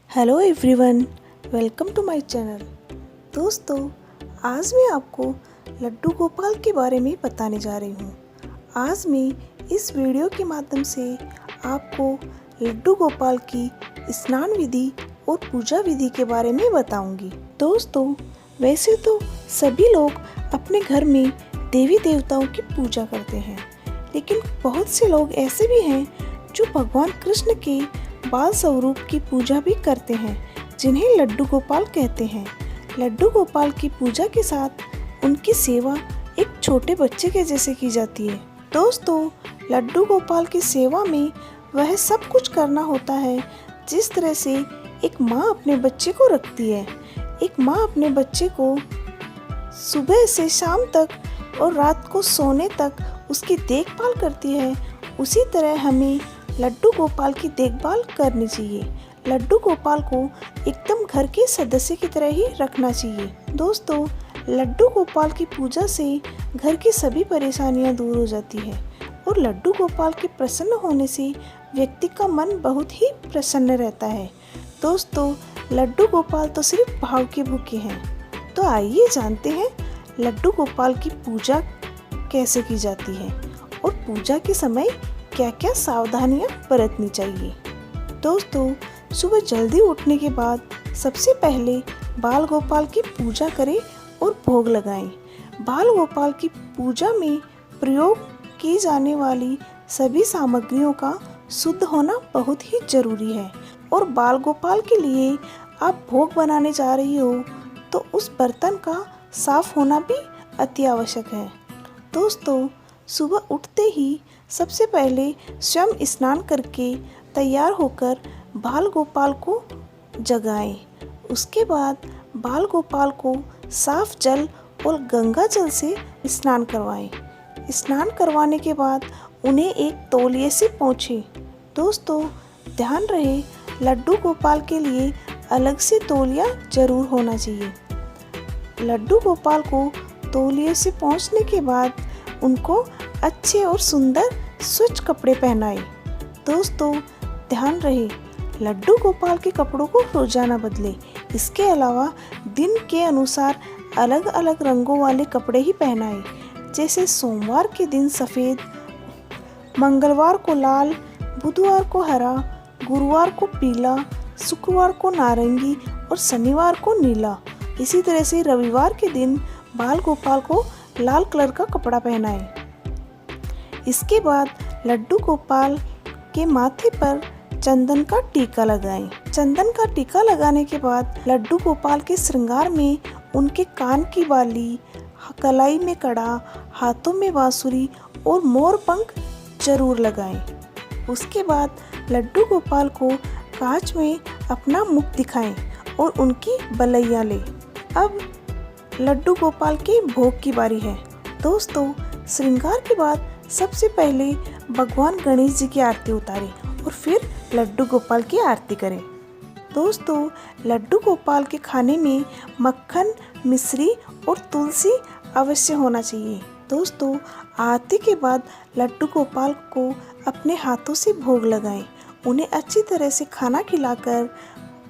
Hello everyone, welcome to my channel. दोस्तों, आज मैं आपको लड्डू गोपाल के बारे में बताने जा रही हूँ। आज मैं इस वीडियो के माध्यम से आपको लड्डू गोपाल की स्नान विधि और पूजा विधि के बारे में बताऊंगी। दोस्तों, वैसे तो सभी लोग अपने घर में देवी देवताओं की पूजा करते हैं, लेकिन बहुत से लोग ऐसे भी हैं जो भगवान कृष्ण के बाल स्वरूप की पूजा भी करते हैं, जिन्हें लड्डू गोपाल कहते हैं। लड्डू गोपाल की पूजा के साथ उनकी सेवा एक छोटे बच्चे के जैसे की जाती है। दोस्तों, लड्डू गोपाल की सेवा में वह सब कुछ करना होता है जिस तरह से एक माँ अपने बच्चे को रखती है। एक माँ अपने बच्चे को सुबह से शाम तक और रात को सोने तक उसकी देखभाल करती है, उसी तरह हमें लड्डू गोपाल की देखभाल करनी चाहिए। लड्डू गोपाल को एकदम घर के सदस्य की तरह ही रखना चाहिए। दोस्तों, लड्डू गोपाल की पूजा से घर की सभी परेशानियां दूर हो जाती है और लड्डू गोपाल के प्रसन्न होने से व्यक्ति का मन बहुत ही प्रसन्न रहता है। दोस्तों, लड्डू गोपाल तो सिर्फ भाव के भूखे हैं। तो आइए जानते हैं लड्डू गोपाल की पूजा कैसे की जाती है और पूजा के समय क्या क्या सावधानियां बरतनी चाहिए। दोस्तों, सुबह जल्दी उठने के बाद सबसे पहले बाल गोपाल की पूजा करें और भोग लगाएं। बाल गोपाल की पूजा में प्रयोग की जाने वाली सभी सामग्रियों का शुद्ध होना बहुत ही जरूरी है और बाल गोपाल के लिए आप भोग बनाने जा रही हो तो उस बर्तन का साफ होना भी अति आवश्यक है। दोस्तों, सुबह उठते ही सबसे पहले स्वयं स्नान करके तैयार होकर बाल गोपाल को जगाएं। उसके बाद बाल गोपाल को साफ जल और गंगा जल से स्नान करवाएं। स्नान करवाने के बाद उन्हें एक तौलिए से पोंछें। दोस्तों, ध्यान रहे लड्डू गोपाल के लिए अलग से तौलिया जरूर होना चाहिए। लड्डू गोपाल को तौलिए से पोंछने के बाद उनको अच्छे और सुंदर स्वच्छ कपड़े पहनाएं। दोस्तों, ध्यान रहे लड्डू गोपाल के कपड़ों को रोजाना बदलें। इसके अलावा दिन के अनुसार अलग अलग रंगों वाले कपड़े ही पहनाएं, जैसे सोमवार के दिन सफ़ेद, मंगलवार को लाल, बुधवार को हरा, गुरुवार को पीला, शुक्रवार को नारंगी और शनिवार को नीला। इसी तरह से रविवार के दिन बाल गोपाल को लाल कलर का कपड़ा पहनाएं। इसके बाद लड्डू गोपाल के माथे पर चंदन का टीका लगाएं। चंदन का टीका लगाने के बाद लड्डू गोपाल के श्रृंगार में उनके कान की बाली, कलाई में कड़ा, हाथों में बांसुरी और मोर पंख जरूर लगाएं। उसके बाद लड्डू गोपाल को कांच में अपना मुख दिखाएं और उनकी बलैया लें। अब लड्डू गोपाल के भोग की बारी है। दोस्तों, श्रृंगार के बाद सबसे पहले भगवान गणेश जी की आरती उतारें और फिर लड्डू गोपाल की आरती करें। दोस्तों, लड्डू गोपाल के खाने में मक्खन, मिश्री और तुलसी अवश्य होना चाहिए। दोस्तों, आरती के बाद लड्डू गोपाल को अपने हाथों से भोग लगाएं। उन्हें अच्छी तरह से खाना खिलाकर,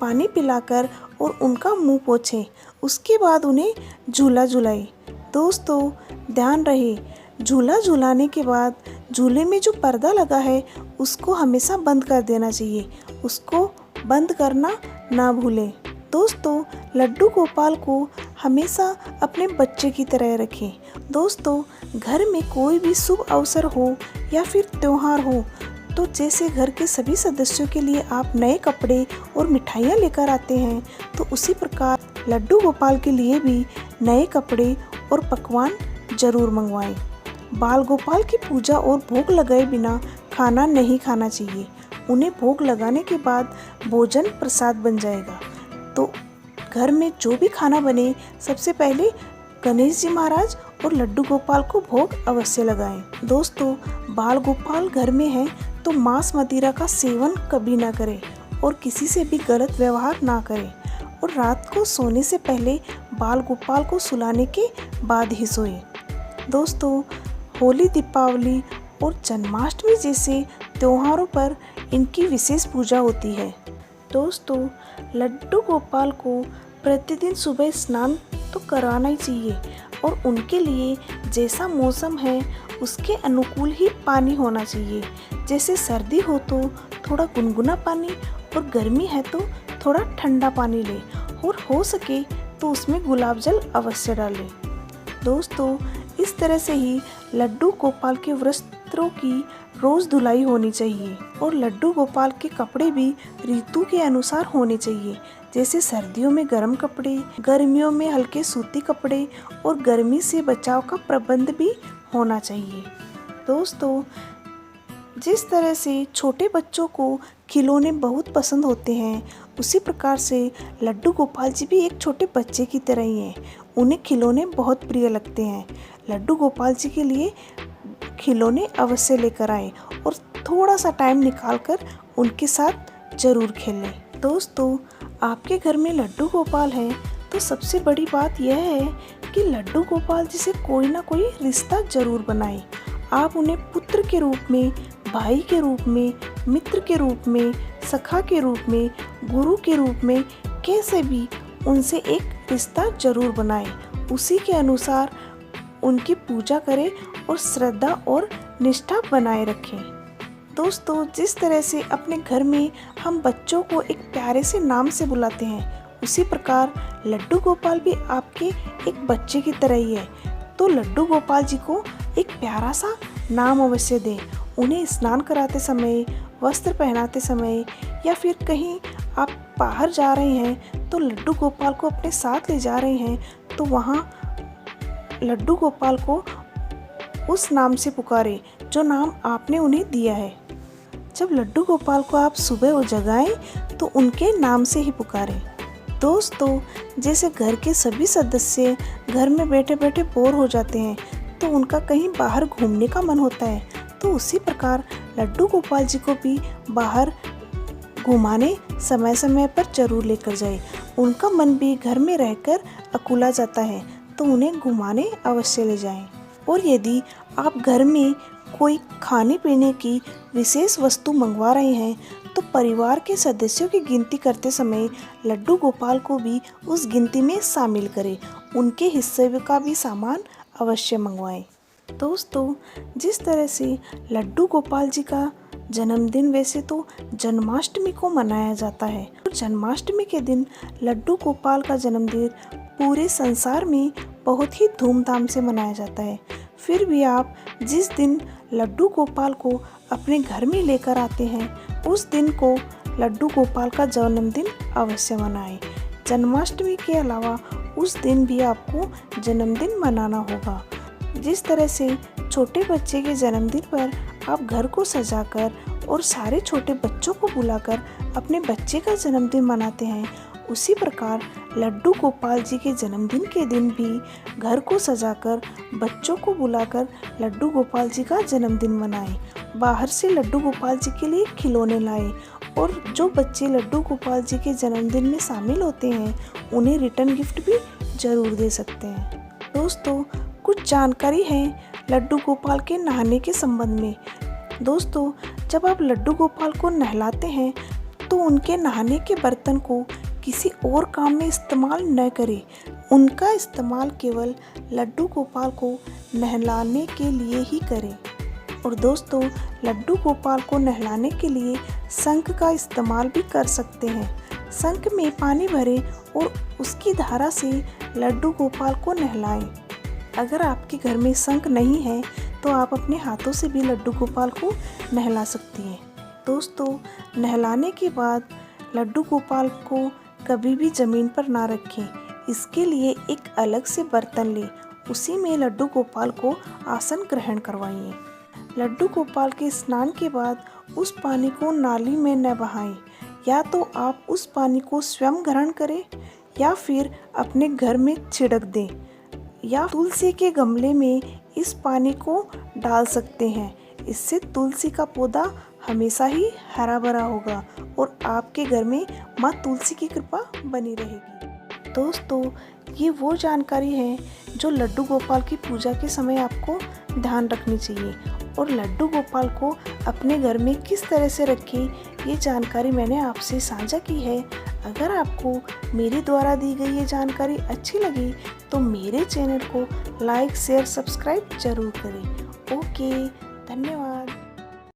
पानी पिलाकर और उनका मुंह पोंछें। उसके बाद उन्हें झूला झुलाएं। दोस्तों, ध्यान रहे झूला झुलाने के बाद झूले में जो पर्दा लगा है उसको हमेशा बंद कर देना चाहिए। उसको बंद करना ना भूलें। दोस्तों, लड्डू गोपाल को हमेशा अपने बच्चे की तरह रखें। दोस्तों, घर में कोई भी शुभ अवसर हो या फिर त्योहार हो तो जैसे घर के सभी सदस्यों के लिए आप नए कपड़े और मिठाइयाँ लेकर आते हैं, तो उसी प्रकार लड्डू गोपाल के लिए भी नए कपड़े और पकवान जरूर मंगवाएं। बाल गोपाल की पूजा और भोग लगाए बिना खाना नहीं खाना चाहिए। उन्हें भोग लगाने के बाद भोजन प्रसाद बन जाएगा। तो घर में जो भी खाना बने, सबसे पहले गणेश जी महाराज और लड्डू गोपाल को भोग अवश्य लगाएं। दोस्तों, बाल गोपाल घर में है तो मांस मदिरा का सेवन कभी ना करें और किसी से भी गलत व्यवहार ना करें और रात को सोने से पहले बाल गोपाल को सुलाने के बाद ही सोएं। दोस्तों, होली, दीपावली और जन्माष्टमी जैसे त्योहारों पर इनकी विशेष पूजा होती है। दोस्तों, लड्डू गोपाल को प्रतिदिन सुबह स्नान तो कराना ही चाहिए और उनके लिए जैसा मौसम है उसके अनुकूल ही पानी होना चाहिए। जैसे सर्दी हो तो थोड़ा गुनगुना पानी और गर्मी है तो थोड़ा ठंडा पानी लें और हो सके तो उसमें गुलाब जल अवश्य डालें। दोस्तों, इस तरह से ही लड्डू गोपाल के वस्त्रों की रोज धुलाई होनी चाहिए और लड्डू गोपाल के कपड़े भी ऋतु के अनुसार होने चाहिए। जैसे सर्दियों में गर्म कपड़े, गर्मियों में हल्के सूती कपड़े और गर्मी से बचाव का प्रबंध भी होना चाहिए। दोस्तों, जिस तरह से छोटे बच्चों को खिलौने बहुत पसंद होते हैं, उसी प्रकार से लड्डू गोपाल जी भी एक छोटे बच्चे की तरह ही हैं। उन्हें खिलौने बहुत प्रिय लगते हैं। लड्डू गोपाल जी के लिए खिलौने अवश्य लेकर आएं और थोड़ा सा टाइम निकालकर उनके साथ जरूर खेलें। दोस्तों, आपके घर में लड्डू गोपाल हैं तो सबसे बड़ी बात यह है कि लड्डू गोपाल जी से कोई ना कोई रिश्ता जरूर बनाएं। आप उन्हें पुत्र के रूप में, भाई के रूप में, मित्र के रूप में, सखा के रूप में, गुरु के रूप में, कैसे भी उनसे एक रिश्ता जरूर बनाएं। उसी के अनुसार उनकी पूजा करें और श्रद्धा और निष्ठा बनाए रखें। दोस्तों, जिस तरह से अपने घर में हम बच्चों को एक प्यारे से नाम से बुलाते हैं, उसी प्रकार लड्डू गोपाल भी आपके एक बच्चे की तरह ही है। तो लड्डू गोपाल जी को एक प्यारा सा नाम अवश्य दें। उन्हें स्नान कराते समय, वस्त्र पहनाते समय या फिर कहीं आप बाहर जा रहे हैं तो लड्डू गोपाल को अपने साथ ले जा रहे हैं तो वहाँ लड्डू गोपाल को उस नाम से पुकारें जो नाम आपने उन्हें दिया है। जब लड्डू गोपाल को आप सुबह जगाएं तो उनके नाम से ही पुकारें। दोस्तों, जैसे घर के सभी सदस्य घर में बैठे बैठे बोर हो जाते हैं तो उनका कहीं बाहर घूमने का मन होता है, तो उसी प्रकार लड्डू गोपाल जी को भी बाहर घुमाने समय समय पर जरूर लेकर जाए। उनका मन भी घर में रहकर अकुला जाता है तो उन्हें घुमाने अवश्य ले जाएं। और यदि आप घर में कोई खाने पीने की विशेष वस्तु मंगवा रहे हैं तो परिवार के सदस्यों की गिनती करते समय लड्डू गोपाल को भी उस गिनती में शामिल करें। उनके हिस्से का भी सामान अवश्य मंगवाएं। दोस्तों, जिस तरह से लड्डू गोपाल जी का जन्मदिन वैसे तो जन्माष्टमी को मनाया जाता है और जन्माष्टमी के दिन लड्डू गोपाल का जन्मदिन पूरे संसार में बहुत ही धूमधाम से मनाया जाता है। फिर भी आप जिस दिन लड्डू गोपाल को अपने घर में लेकर आते हैं उस दिन को लड्डू गोपाल का जन्मदिन अवश्य मनाएं। जन्माष्टमी के अलावा उस दिन भी आपको जन्मदिन मनाना होगा। जिस तरह से छोटे बच्चे के जन्मदिन पर आप घर को सजाकर और सारे छोटे बच्चों को बुलाकर अपने बच्चे का जन्मदिन मनाते हैं, उसी प्रकार लड्डू गोपाल जी के जन्मदिन के दिन भी घर को सजाकर बच्चों को बुलाकर लड्डू गोपाल जी का जन्मदिन मनाएं। बाहर से लड्डू गोपाल जी के लिए खिलौने लाएं और जो बच्चे लड्डू गोपाल जी के जन्मदिन में शामिल होते हैं उन्हें रिटर्न गिफ्ट भी जरूर दे सकते हैं। दोस्तों, कुछ जानकारी है लड्डू गोपाल के नहाने के संबंध में। दोस्तों, जब आप लड्डू गोपाल को नहलाते हैं तो उनके नहाने के बर्तन को किसी और काम में इस्तेमाल न करें। उनका इस्तेमाल केवल लड्डू गोपाल को नहलाने के लिए ही करें। और दोस्तों, लड्डू गोपाल को नहलाने के लिए शंख का इस्तेमाल भी कर सकते हैं। शंख में पानी भरें और उसकी धारा से लड्डू गोपाल को नहलाएं। अगर आपके घर में शंख नहीं है तो आप अपने हाथों से भी लड्डू गोपाल को नहला सकती हैं। दोस्तों, नहलाने के बाद लड्डू गोपाल को कभी भी ज़मीन पर ना रखें। इसके लिए एक अलग से बर्तन लें, उसी में लड्डू गोपाल को आसन ग्रहण करवाइए। लड्डू गोपाल के स्नान के बाद उस पानी को नाली में न बहाएं। या तो आप उस पानी को स्वयं ग्रहण करें या फिर अपने घर में छिड़क दें या तुलसी के गमले में इस पानी को डाल सकते हैं। इससे तुलसी का पौधा हमेशा ही हरा भरा होगा और आपके घर में माँ तुलसी की कृपा बनी रहेगी। दोस्तों, ये वो जानकारी है जो लड्डू गोपाल की पूजा के समय आपको ध्यान रखनी चाहिए और लड्डू गोपाल को अपने घर में किस तरह से रखें ये जानकारी मैंने आपसे साझा की है। अगर आपको मेरे द्वारा दी गई ये जानकारी अच्छी लगी तो मेरे चैनल को लाइक शेयर सब्सक्राइब जरूर करें। ओके, धन्यवाद।